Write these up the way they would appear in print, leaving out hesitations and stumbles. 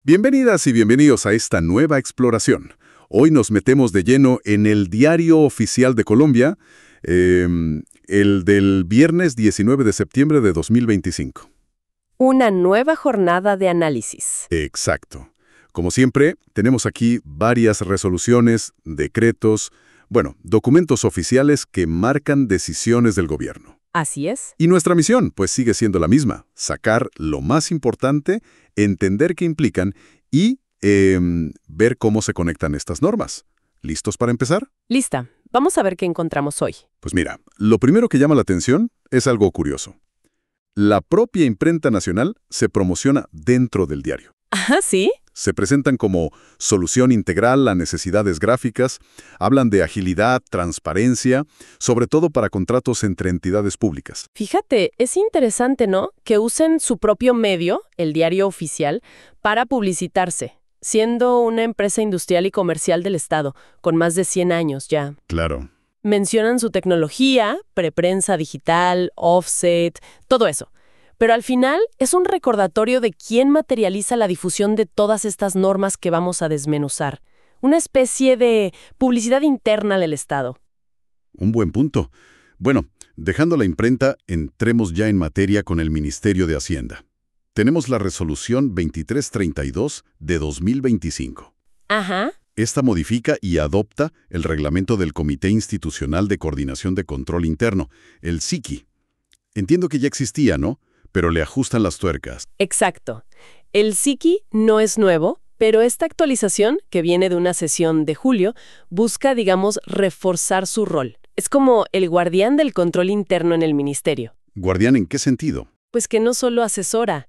Bienvenidas y bienvenidos a esta nueva exploración. Hoy nos metemos de lleno en el Diario Oficial de Colombia, el del viernes 19 de septiembre de 2025. Una nueva jornada de análisis. Exacto. Como siempre, tenemos aquí varias resoluciones, decretos, documentos oficiales que marcan decisiones del gobierno. Así es. Y nuestra misión, pues, sigue siendo la misma: sacar lo más importante, entender qué implican y ver cómo se conectan estas normas. ¿Listos para empezar? Lista. Vamos a ver qué encontramos hoy. Pues mira, lo primero que llama la atención es algo curioso. La propia imprenta nacional se promociona dentro del diario. Ajá, ¿sí? Se presentan como solución integral a necesidades gráficas, hablan de agilidad, transparencia, sobre todo para contratos entre entidades públicas. Fíjate, es interesante, ¿no? Que usen su propio medio, el Diario Oficial, para publicitarse, siendo una empresa industrial y comercial del Estado, con más de 100 años ya. Claro. Mencionan su tecnología, preprensa digital, offset, todo eso. Pero al final es un recordatorio de quién materializa la difusión de todas estas normas que vamos a desmenuzar. Una especie de publicidad interna del Estado. Un buen punto. Bueno, dejando la imprenta, entremos ya en materia con el Ministerio de Hacienda. Tenemos la resolución 2332 de 2025. Ajá. Esta modifica y adopta el reglamento del Comité Institucional de Coordinación de Control Interno, el CICI. Entiendo que ya existía, ¿no? Pero le ajustan las tuercas. Exacto. El CICI no es nuevo, pero esta actualización, que viene de una sesión de julio, busca, reforzar su rol. Es como el guardián del control interno en el ministerio. ¿Guardián en qué sentido? Pues que no solo asesora,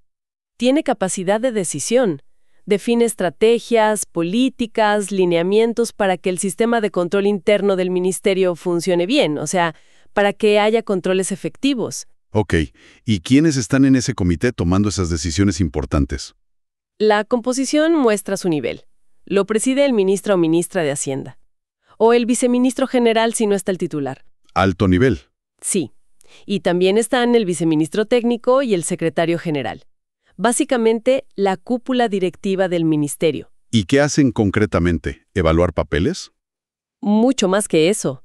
tiene capacidad de decisión. Define estrategias, políticas, lineamientos para que el sistema de control interno del ministerio funcione bien, o sea, para que haya controles efectivos. Ok, ¿y quiénes están en ese comité tomando esas decisiones importantes? La composición muestra su nivel. Lo preside el ministro o ministra de Hacienda. O el viceministro general si no está el titular. Alto nivel. Sí. Y también están el viceministro técnico y el secretario general. Básicamente, la cúpula directiva del ministerio. ¿Y qué hacen concretamente? ¿Evaluar papeles? Mucho más que eso.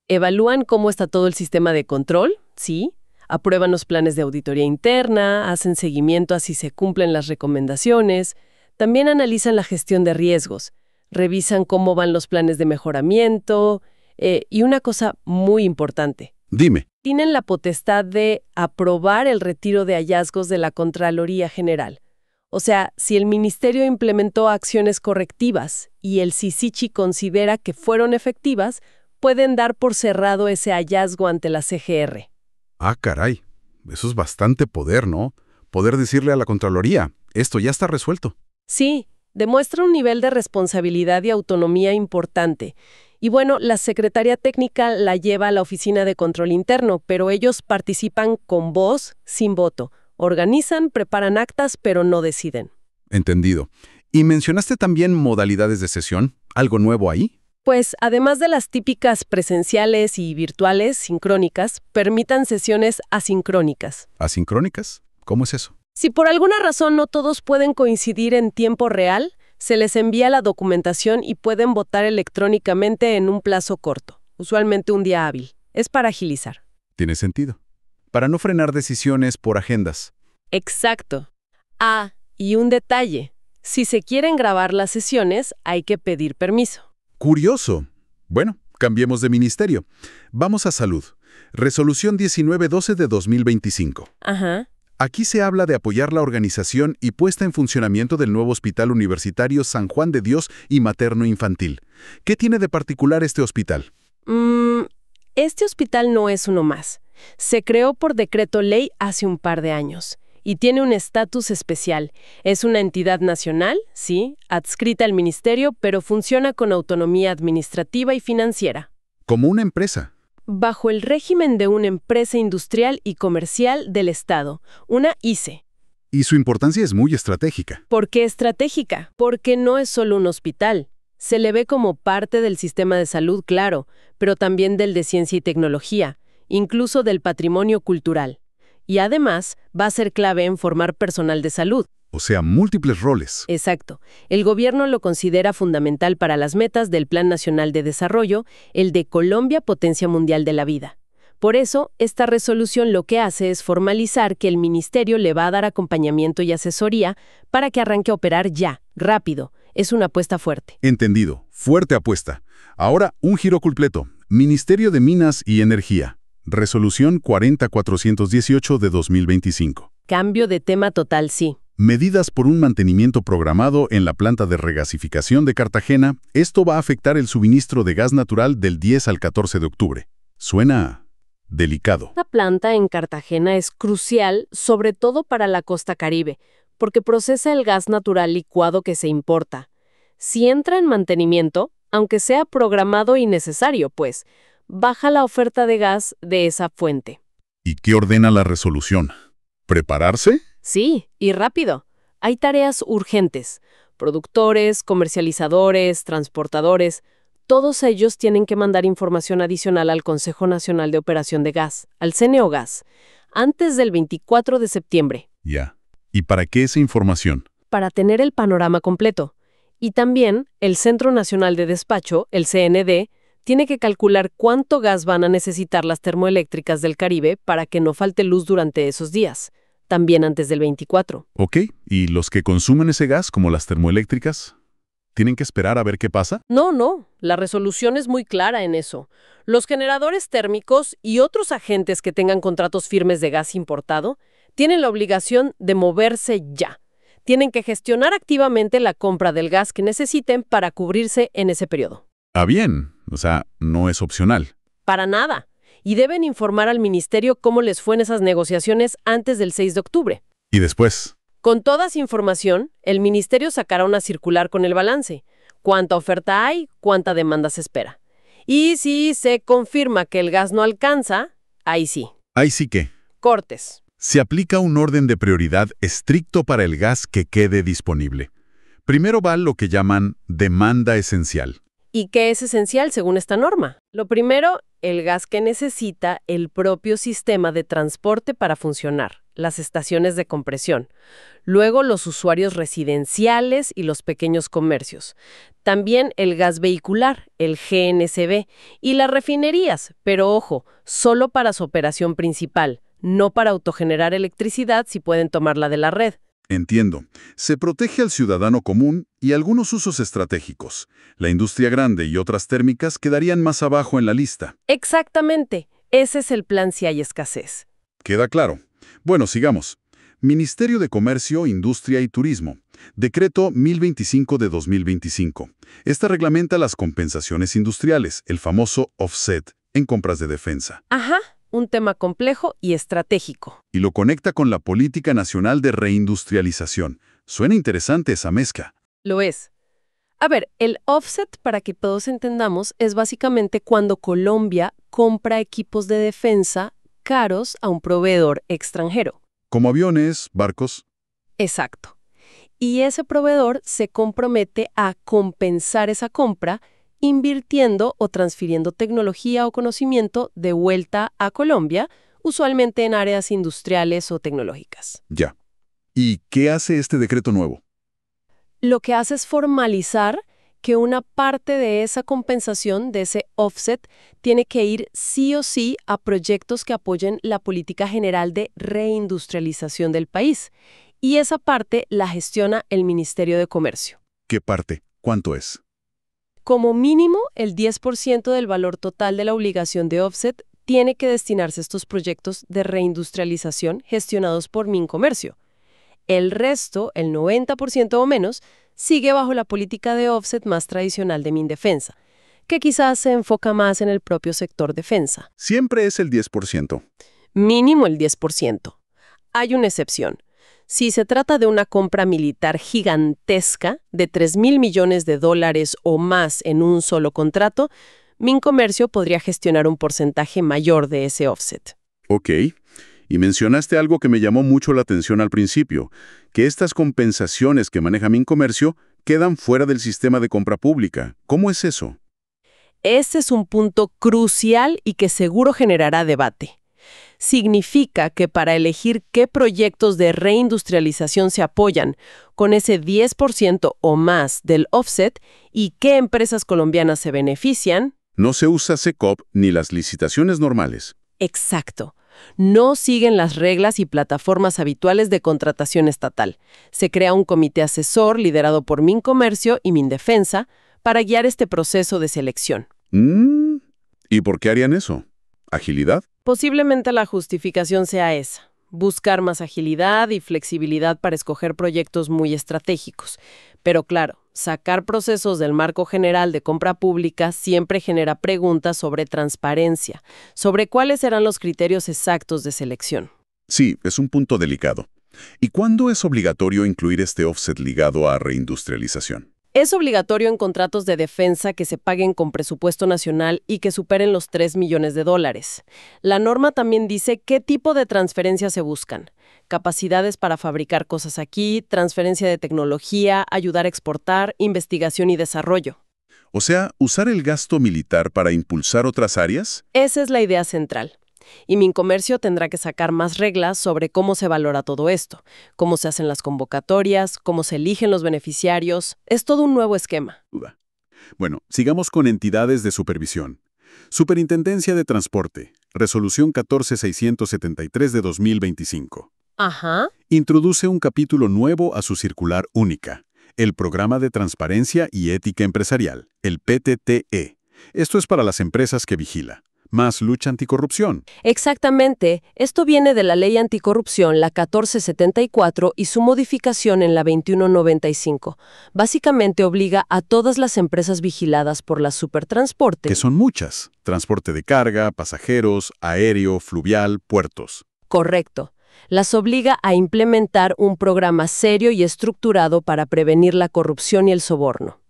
Evalúan cómo está todo el sistema de control, sí. Aprueban los planes de auditoría interna, hacen seguimiento a si se cumplen las recomendaciones, también analizan la gestión de riesgos, revisan cómo van los planes de mejoramiento, y una cosa muy importante. Dime. Tienen la potestad de aprobar el retiro de hallazgos de la Contraloría General. O sea, si el ministerio implementó acciones correctivas y el CICICHI considera que fueron efectivas, pueden dar por cerrado ese hallazgo ante la CGR. Ah, caray. Eso es bastante poder, ¿no? Poder decirle a la Contraloría, esto ya está resuelto. Sí, demuestra un nivel de responsabilidad y autonomía importante. Y bueno, la Secretaría Técnica la lleva a la Oficina de Control Interno, pero ellos participan con voz, sin voto. Organizan, preparan actas, pero no deciden. Entendido. ¿Y mencionaste también modalidades de sesión? ¿Algo nuevo ahí? Pues, además de las típicas presenciales y virtuales sincrónicas, permitan sesiones asincrónicas. ¿Asincrónicas? ¿Cómo es eso? Si por alguna razón no todos pueden coincidir en tiempo real, se les envía la documentación y pueden votar electrónicamente en un plazo corto, usualmente un día hábil. Es para agilizar. Tiene sentido. Para no frenar decisiones por agendas. Exacto. Ah, y un detalle. Si se quieren grabar las sesiones, hay que pedir permiso. Curioso. Bueno, cambiemos de ministerio. Vamos a salud. Resolución 1912 de 2025. Ajá. Aquí se habla de apoyar la organización y puesta en funcionamiento del nuevo Hospital Universitario San Juan de Dios y Materno-Infantil. ¿Qué tiene de particular este hospital? Este hospital no es uno más. Se creó por decreto ley hace un par de años. Y tiene un estatus especial. Es una entidad nacional, sí, adscrita al ministerio, pero funciona con autonomía administrativa y financiera. Como una empresa. Bajo el régimen de una empresa industrial y comercial del Estado, una ICE. Y su importancia es muy estratégica. ¿Por qué estratégica? Porque no es solo un hospital. Se le ve como parte del sistema de salud, claro, pero también del de ciencia y tecnología, incluso del patrimonio cultural. Y además va a ser clave en formar personal de salud. o sea, múltiples roles. Exacto. El gobierno lo considera fundamental para las metas del Plan Nacional de Desarrollo, el de Colombia Potencia Mundial de la Vida. Por eso, esta resolución lo que hace es formalizar que el ministerio le va a dar acompañamiento y asesoría para que arranque a operar ya, rápido. Es una apuesta fuerte. Entendido. Fuerte apuesta. Ahora, un giro completo. Ministerio de Minas y Energía. Resolución 40418 de 2025. Cambio de tema total, sí. Medidas por un mantenimiento programado en la planta de regasificación de Cartagena. Esto va a afectar el suministro de gas natural del 10 al 14 de octubre. Suena delicado. La planta en Cartagena es crucial, sobre todo para la costa Caribe, porque procesa el gas natural licuado que se importa. Si entra en mantenimiento, aunque sea programado y necesario, pues, baja la oferta de gas de esa fuente. ¿Y qué ordena la resolución? ¿Prepararse? Sí, y rápido. Hay tareas urgentes. Productores, comercializadores, transportadores, todos ellos tienen que mandar información adicional al Consejo Nacional de Operación de Gas, al CNOGAS, antes del 24 de septiembre. Ya. ¿Y para qué esa información? Para tener el panorama completo. Y también el Centro Nacional de Despacho, el CND, tiene que calcular cuánto gas van a necesitar las termoeléctricas del Caribe para que no falte luz durante esos días, también antes del 24. Ok. ¿Y los que consumen ese gas, como las termoeléctricas, tienen que esperar a ver qué pasa? No. La resolución es muy clara en eso. Los generadores térmicos y otros agentes que tengan contratos firmes de gas importado tienen la obligación de moverse ya. Tienen que gestionar activamente la compra del gas que necesiten para cubrirse en ese periodo. Ah, bien. O sea, no es opcional. Para nada. Y deben informar al ministerio cómo les fue en esas negociaciones antes del 6 de octubre. ¿Y después? Con toda esa información, el ministerio sacará una circular con el balance. Cuánta oferta hay, cuánta demanda se espera. Y si se confirma que el gas no alcanza, ahí sí. Ahí sí que. Cortes. Se aplica un orden de prioridad estricto para el gas que quede disponible. Primero va lo que llaman demanda esencial. ¿Y qué es esencial según esta norma? Lo primero, el gas que necesita el propio sistema de transporte para funcionar, las estaciones de compresión. Luego, los usuarios residenciales y los pequeños comercios. También el gas vehicular, el GNCV, y las refinerías, pero ojo, solo para su operación principal, no para autogenerar electricidad si pueden tomarla de la red. Entiendo. Se protege al ciudadano común y algunos usos estratégicos. La industria grande y otras térmicas quedarían más abajo en la lista. Exactamente. Ese es el plan si hay escasez. Queda claro. Bueno, sigamos. Ministerio de Comercio, Industria y Turismo. Decreto 1025 de 2025. Esta reglamenta las compensaciones industriales, el famoso offset, en compras de defensa. Ajá. Un tema complejo y estratégico. Y lo conecta con la Política Nacional de Reindustrialización. Suena interesante esa mezcla. Lo es. A ver, el offset, para que todos entendamos, es básicamente cuando Colombia compra equipos de defensa caros a un proveedor extranjero. Como aviones, barcos. Exacto. Y ese proveedor se compromete a compensar esa compra invirtiendo o transfiriendo tecnología o conocimiento de vuelta a Colombia, usualmente en áreas industriales o tecnológicas. Ya. ¿Y qué hace este decreto nuevo? Lo que hace es formalizar que una parte de esa compensación, de ese offset, tiene que ir sí o sí a proyectos que apoyen la política general de reindustrialización del país. Y esa parte la gestiona el Ministerio de Comercio. ¿Qué parte? ¿Cuánto es? Como mínimo, el 10% del valor total de la obligación de offset tiene que destinarse a estos proyectos de reindustrialización gestionados por Mincomercio. El resto, el 90% o menos, sigue bajo la política de offset más tradicional de Mindefensa, que quizás se enfoca más en el propio sector defensa. Siempre es el 10%. Mínimo el 10%. Hay una excepción. Si se trata de una compra militar gigantesca de $3.000 millones o más en un solo contrato, Mincomercio podría gestionar un porcentaje mayor de ese offset. Ok. Y mencionaste algo que me llamó mucho la atención al principio, que estas compensaciones que maneja Mincomercio quedan fuera del sistema de compra pública. ¿Cómo es eso? Este es un punto crucial y que seguro generará debate. Significa que para elegir qué proyectos de reindustrialización se apoyan con ese 10% o más del offset y qué empresas colombianas se benefician. No se usa SECOP ni las licitaciones normales. Exacto. No siguen las reglas y plataformas habituales de contratación estatal. Se crea un comité asesor liderado por Mincomercio y Mindefensa para guiar este proceso de selección. ¿Y por qué harían eso? ¿Agilidad? Posiblemente la justificación sea esa: buscar más agilidad y flexibilidad para escoger proyectos muy estratégicos. Pero claro, sacar procesos del marco general de compra pública siempre genera preguntas sobre transparencia, sobre cuáles serán los criterios exactos de selección. Sí, es un punto delicado. ¿Y cuándo es obligatorio incluir este offset ligado a reindustrialización? Es obligatorio en contratos de defensa que se paguen con presupuesto nacional y que superen los 3 millones de dólares. La norma también dice qué tipo de transferencias se buscan: capacidades para fabricar cosas aquí, transferencia de tecnología, ayudar a exportar, investigación y desarrollo. O sea, ¿usar el gasto militar para impulsar otras áreas? Esa es la idea central. Y Mincomercio tendrá que sacar más reglas sobre cómo se valora todo esto, cómo se hacen las convocatorias, cómo se eligen los beneficiarios. Es todo un nuevo esquema. Bueno, sigamos con entidades de supervisión. Superintendencia de Transporte, Resolución 14673 de 2025. Ajá. Introduce un capítulo nuevo a su circular única, el Programa de Transparencia y Ética Empresarial, el PTTE. Esto es para las empresas que vigila. Más lucha anticorrupción. Exactamente. Esto viene de la Ley Anticorrupción, la 1474, y su modificación en la 2195. Básicamente obliga a todas las empresas vigiladas por la Supertransporte. Que son muchas. Transporte de carga, pasajeros, aéreo, fluvial, puertos. Correcto. Las obliga a implementar un programa serio y estructurado para prevenir la corrupción y el soborno.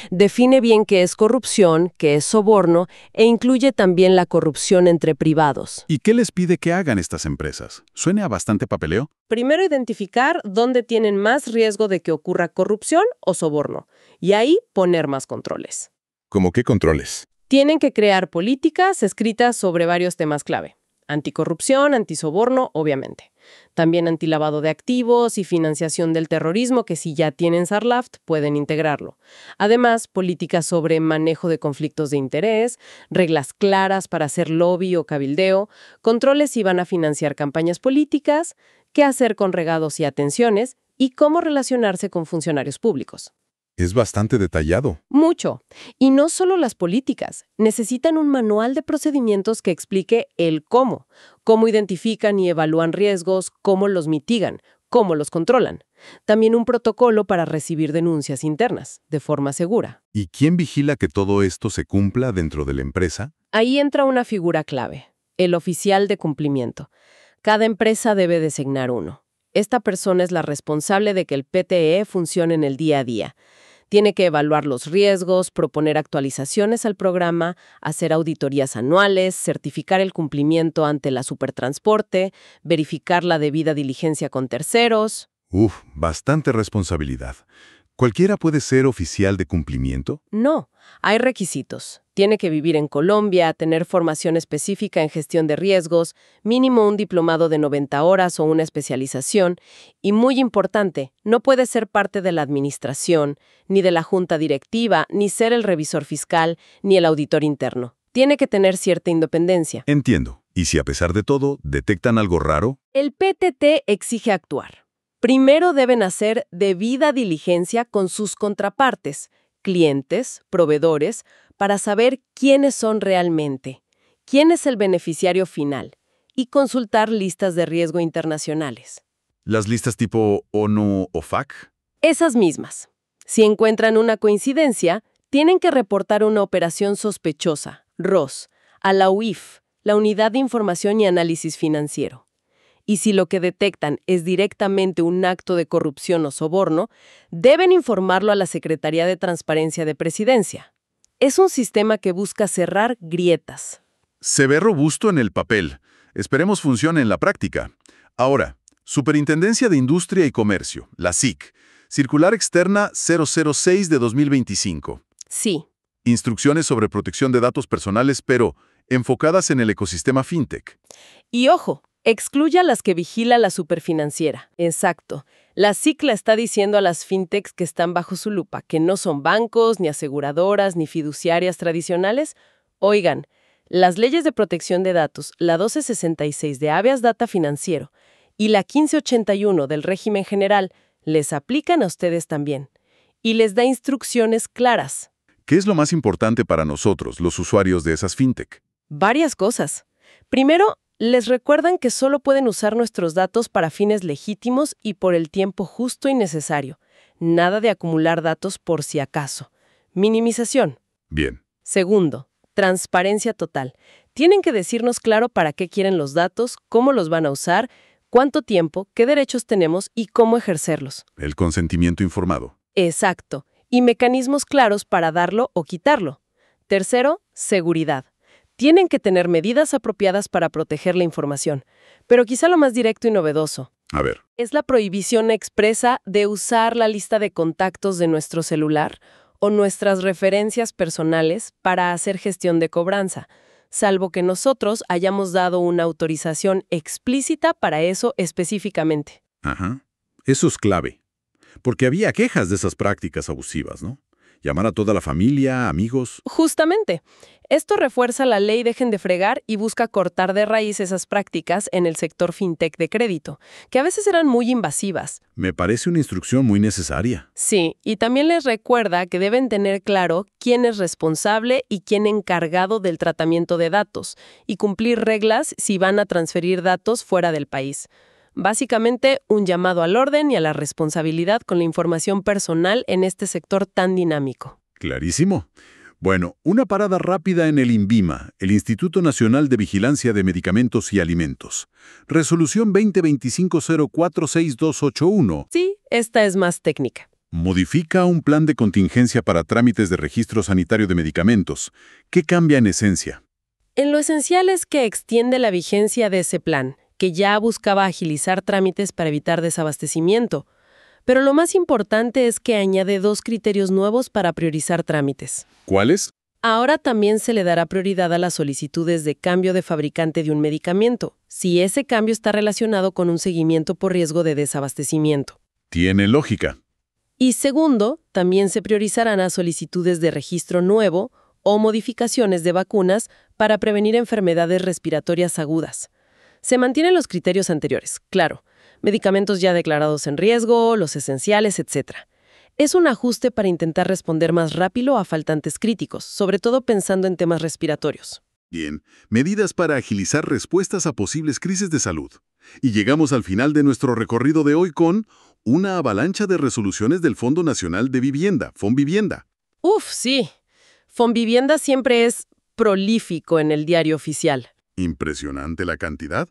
Define bien qué es corrupción, qué es soborno, e incluye también la corrupción entre privados. ¿Y qué les pide que hagan estas empresas? ¿Suena a bastante papeleo? Primero, identificar dónde tienen más riesgo de que ocurra corrupción o soborno, y ahí poner más controles. ¿Cómo qué controles? Tienen que crear políticas escritas sobre varios temas clave: anticorrupción, antisoborno, obviamente. También antilavado de activos y financiación del terrorismo, que si ya tienen SARLAFT, pueden integrarlo. Además, políticas sobre manejo de conflictos de interés, reglas claras para hacer lobby o cabildeo, controles si van a financiar campañas políticas, qué hacer con regados y atenciones, y cómo relacionarse con funcionarios públicos. Es bastante detallado. Mucho. Y no solo las políticas. Necesitan un manual de procedimientos que explique el cómo identifican y evalúan riesgos, cómo los mitigan, cómo los controlan. También un protocolo para recibir denuncias internas, de forma segura. ¿Y quién vigila que todo esto se cumpla dentro de la empresa? Ahí entra una figura clave: el oficial de cumplimiento. Cada empresa debe designar uno. Esta persona es la responsable de que el PTE funcione en el día a día. Tiene que evaluar los riesgos, proponer actualizaciones al programa, hacer auditorías anuales, certificar el cumplimiento ante la Supertransporte, verificar la debida diligencia con terceros. Bastante responsabilidad. ¿Cualquiera puede ser oficial de cumplimiento? No, hay requisitos. Tiene que vivir en Colombia, tener formación específica en gestión de riesgos, mínimo un diplomado de 90 horas o una especialización, y muy importante, no puede ser parte de la administración, ni de la junta directiva, ni ser el revisor fiscal, ni el auditor interno. Tiene que tener cierta independencia. Entiendo. ¿Y si a pesar de todo detectan algo raro? El PTT exige actuar. Primero deben hacer debida diligencia con sus contrapartes, clientes, proveedores, para saber quiénes son realmente, quién es el beneficiario final, y consultar listas de riesgo internacionales. ¿Las listas tipo ONU o FAC? Esas mismas. Si encuentran una coincidencia, tienen que reportar una operación sospechosa, ROS, a la UIF, la Unidad de Información y Análisis Financiero. Y si lo que detectan es directamente un acto de corrupción o soborno, deben informarlo a la Secretaría de Transparencia de Presidencia. Es un sistema que busca cerrar grietas. Se ve robusto en el papel. Esperemos funcione en la práctica. Ahora, Superintendencia de Industria y Comercio, la SIC, Circular Externa 006 de 2025. Sí. Instrucciones sobre protección de datos personales, pero enfocadas en el ecosistema fintech. Y ojo, excluya las que vigila la superfinanciera. Exacto. La SIC la está diciendo a las fintechs que están bajo su lupa, que no son bancos, ni aseguradoras, ni fiduciarias tradicionales. Oigan, las leyes de protección de datos, la 1266 de Habeas Data Financiero y la 1581 del régimen general, les aplican a ustedes también. Y les da instrucciones claras. ¿Qué es lo más importante para nosotros, los usuarios de esas fintech? Varias cosas. Primero, les recuerdan que solo pueden usar nuestros datos para fines legítimos y por el tiempo justo y necesario. Nada de acumular datos por si acaso. Minimización. Bien. Segundo, transparencia total. Tienen que decirnos claro para qué quieren los datos, cómo los van a usar, cuánto tiempo, qué derechos tenemos y cómo ejercerlos. El consentimiento informado. Exacto. Y mecanismos claros para darlo o quitarlo. Tercero, seguridad. Tienen que tener medidas apropiadas para proteger la información. Pero quizá lo más directo y novedoso A ver. es la prohibición expresa de usar la lista de contactos de nuestro celular o nuestras referencias personales para hacer gestión de cobranza, salvo que nosotros hayamos dado una autorización explícita para eso específicamente. Ajá. Eso es clave. Porque había quejas de esas prácticas abusivas, ¿no? Llamar a toda la familia, amigos. Justamente. Esto refuerza la ley Dejen de Fregar y busca cortar de raíz esas prácticas en el sector fintech de crédito, que a veces eran muy invasivas. Me parece una instrucción muy necesaria. Sí, y también les recuerda que deben tener claro quién es responsable y quién encargado del tratamiento de datos, y cumplir reglas si van a transferir datos fuera del país. Básicamente, un llamado al orden y a la responsabilidad con la información personal en este sector tan dinámico. Clarísimo. Bueno, una parada rápida en el INVIMA, el Instituto Nacional de Vigilancia de Medicamentos y Alimentos. Resolución 2025-046281. Sí, esta es más técnica. Modifica un plan de contingencia para trámites de registro sanitario de medicamentos. ¿Qué cambia en esencia? En lo esencial es que extiende la vigencia de ese plan, que ya buscaba agilizar trámites para evitar desabastecimiento. Pero lo más importante es que añade 2 criterios nuevos para priorizar trámites. ¿Cuáles? Ahora también se le dará prioridad a las solicitudes de cambio de fabricante de un medicamento, si ese cambio está relacionado con un seguimiento por riesgo de desabastecimiento. Tiene lógica. Y segundo, también se priorizarán a solicitudes de registro nuevo o modificaciones de vacunas para prevenir enfermedades respiratorias agudas. Se mantienen los criterios anteriores, claro. Medicamentos ya declarados en riesgo, los esenciales, etc. Es un ajuste para intentar responder más rápido a faltantes críticos, sobre todo pensando en temas respiratorios. Bien, medidas para agilizar respuestas a posibles crisis de salud. Y llegamos al final de nuestro recorrido de hoy con una avalancha de resoluciones del Fondo Nacional de Vivienda, FONVivienda. Uf, sí. FONVivienda siempre es prolífico en el diario oficial. Impresionante la cantidad.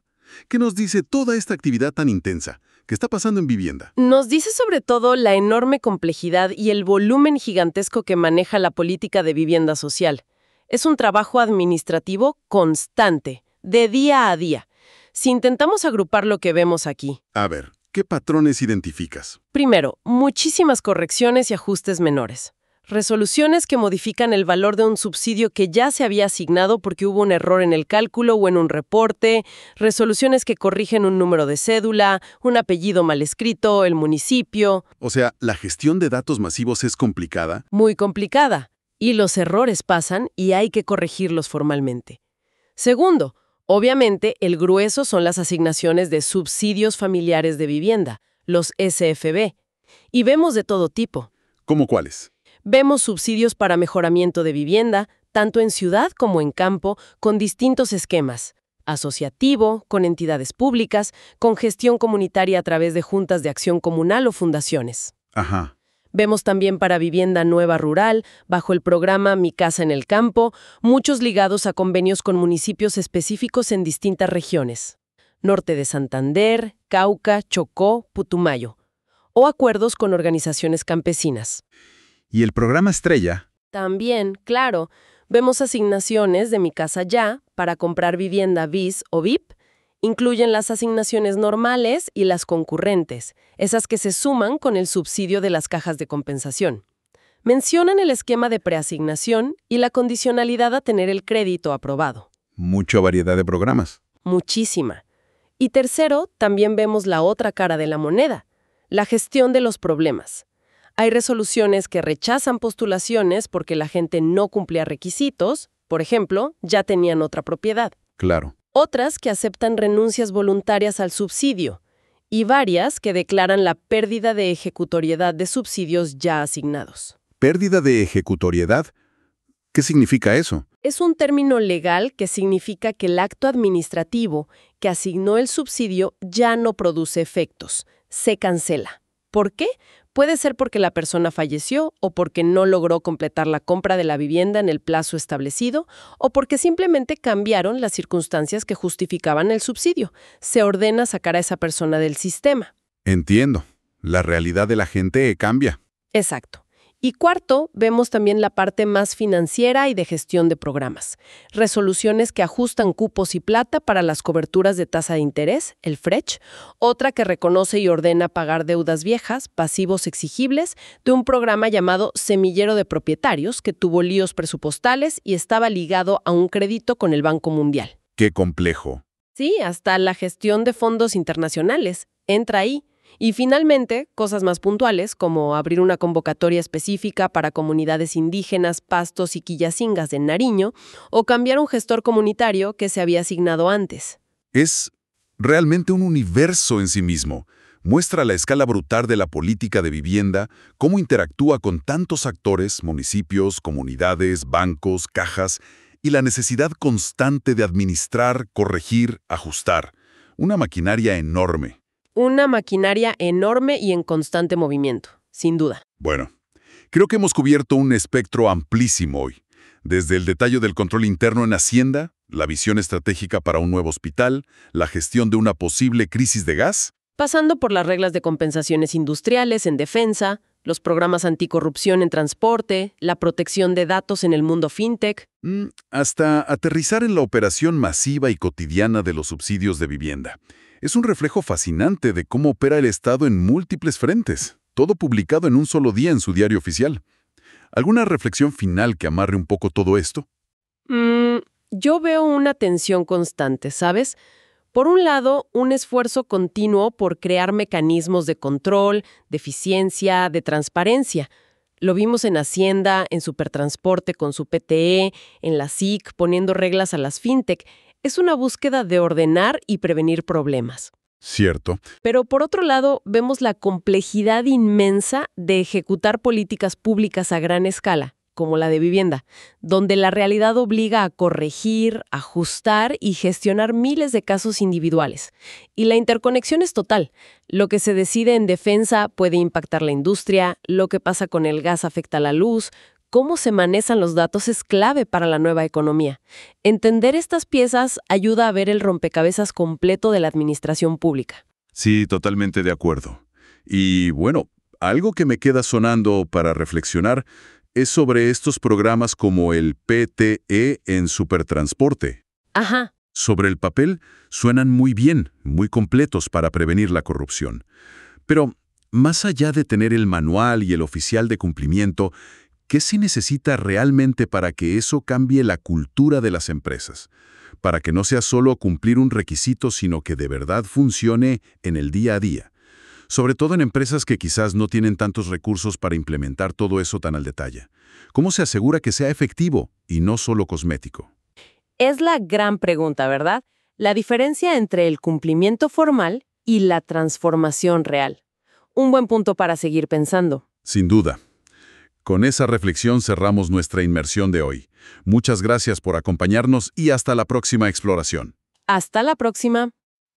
¿Qué nos dice toda esta actividad tan intensa que está pasando en vivienda? Nos dice sobre todo la enorme complejidad y el volumen gigantesco que maneja la política de vivienda social. Es un trabajo administrativo constante, de día a día. Si intentamos agrupar lo que vemos aquí. A ver, ¿qué patrones identificas? Primero, muchísimas correcciones y ajustes menores. Resoluciones que modifican el valor de un subsidio que ya se había asignado porque hubo un error en el cálculo o en un reporte, resoluciones que corrigen un número de cédula, un apellido mal escrito, el municipio. O sea, ¿la gestión de datos masivos es complicada? Muy complicada. Y los errores pasan y hay que corregirlos formalmente. Segundo, obviamente el grueso son las asignaciones de subsidios familiares de vivienda, los SFB. Y vemos de todo tipo. ¿Cómo cuáles? Vemos subsidios para mejoramiento de vivienda, tanto en ciudad como en campo, con distintos esquemas. Asociativo, con entidades públicas, con gestión comunitaria a través de juntas de acción comunal o fundaciones. Ajá. Vemos también para vivienda nueva rural, bajo el programa Mi Casa en el Campo, muchos ligados a convenios con municipios específicos en distintas regiones. Norte de Santander, Cauca, Chocó, Putumayo. O acuerdos con organizaciones campesinas. ¿Y el programa Estrella? También, claro, vemos asignaciones de Mi Casa Ya para comprar vivienda BIS o VIP. Incluyen las asignaciones normales y las concurrentes, esas que se suman con el subsidio de las cajas de compensación. Mencionan el esquema de preasignación y la condicionalidad a tener el crédito aprobado. mucha variedad de programas. Muchísima. Y tercero, también vemos la otra cara de la moneda, la gestión de los problemas. Hay resoluciones que rechazan postulaciones porque la gente no cumplía requisitos, por ejemplo, ya tenían otra propiedad. Claro. Otras que aceptan renuncias voluntarias al subsidio, y varias que declaran la pérdida de ejecutoriedad de subsidios ya asignados. ¿Pérdida de ejecutoriedad? ¿Qué significa eso? Es un término legal que significa que el acto administrativo que asignó el subsidio ya no produce efectos, se cancela. ¿Por qué? Puede ser porque la persona falleció o porque no logró completar la compra de la vivienda en el plazo establecido o porque simplemente cambiaron las circunstancias que justificaban el subsidio. Se ordena sacar a esa persona del sistema. Entiendo. La realidad de la gente cambia. Exacto. Y cuarto, vemos también la parte más financiera y de gestión de programas. Resoluciones que ajustan cupos y plata para las coberturas de tasa de interés, el FRECH, otra que reconoce y ordena pagar deudas viejas, pasivos exigibles, de un programa llamado Semillero de Propietarios que tuvo líos presupuestales y estaba ligado a un crédito con el Banco Mundial. ¡Qué complejo! Sí, hasta la gestión de fondos internacionales entra ahí. Y finalmente, cosas más puntuales, como abrir una convocatoria específica para comunidades indígenas, pastos y quillacingas de Nariño, o cambiar un gestor comunitario que se había asignado antes. Es realmente un universo en sí mismo. Muestra la escala brutal de la política de vivienda, cómo interactúa con tantos actores, municipios, comunidades, bancos, cajas, y la necesidad constante de administrar, corregir, ajustar. Una maquinaria enorme. Una maquinaria enorme y en constante movimiento, sin duda. Bueno, creo que hemos cubierto un espectro amplísimo hoy. Desde el detalle del control interno en Hacienda, la visión estratégica para un nuevo hospital, la gestión de una posible crisis de gas. Pasando por las reglas de compensaciones industriales en defensa, los programas anticorrupción en transporte, la protección de datos en el mundo fintech. Hasta aterrizar en la operación masiva y cotidiana de los subsidios de vivienda. Es un reflejo fascinante de cómo opera el Estado en múltiples frentes, todo publicado en un solo día en su diario oficial. ¿Alguna reflexión final que amarre un poco todo esto? Yo veo una tensión constante, ¿sabes? Por un lado, un esfuerzo continuo por crear mecanismos de control, de eficiencia, de transparencia. Lo vimos en Hacienda, en Supertransporte con su PTE, en la SIC, poniendo reglas a las fintech. Es una búsqueda de ordenar y prevenir problemas. Cierto. Pero por otro lado, vemos la complejidad inmensa de ejecutar políticas públicas a gran escala, como la de vivienda, donde la realidad obliga a corregir, ajustar y gestionar miles de casos individuales. Y la interconexión es total. Lo que se decide en defensa puede impactar la industria, lo que pasa con el gas afecta a la luz. Cómo se manejan los datos es clave para la nueva economía. Entender estas piezas ayuda a ver el rompecabezas completo de la administración pública. Sí, totalmente de acuerdo. Y bueno, algo que me queda sonando para reflexionar es sobre estos programas como el PTE en Supertransporte. Ajá. Sobre el papel, suenan muy bien, muy completos para prevenir la corrupción. Pero, más allá de tener el manual y el oficial de cumplimiento, ¿qué se necesita realmente para que eso cambie la cultura de las empresas? Para que no sea solo cumplir un requisito, sino que de verdad funcione en el día a día. Sobre todo en empresas que quizás no tienen tantos recursos para implementar todo eso tan al detalle. ¿Cómo se asegura que sea efectivo y no solo cosmético? Es la gran pregunta, ¿verdad? La diferencia entre el cumplimiento formal y la transformación real. Un buen punto para seguir pensando. Sin duda. Con esa reflexión cerramos nuestra inmersión de hoy. Muchas gracias por acompañarnos y hasta la próxima exploración. Hasta la próxima.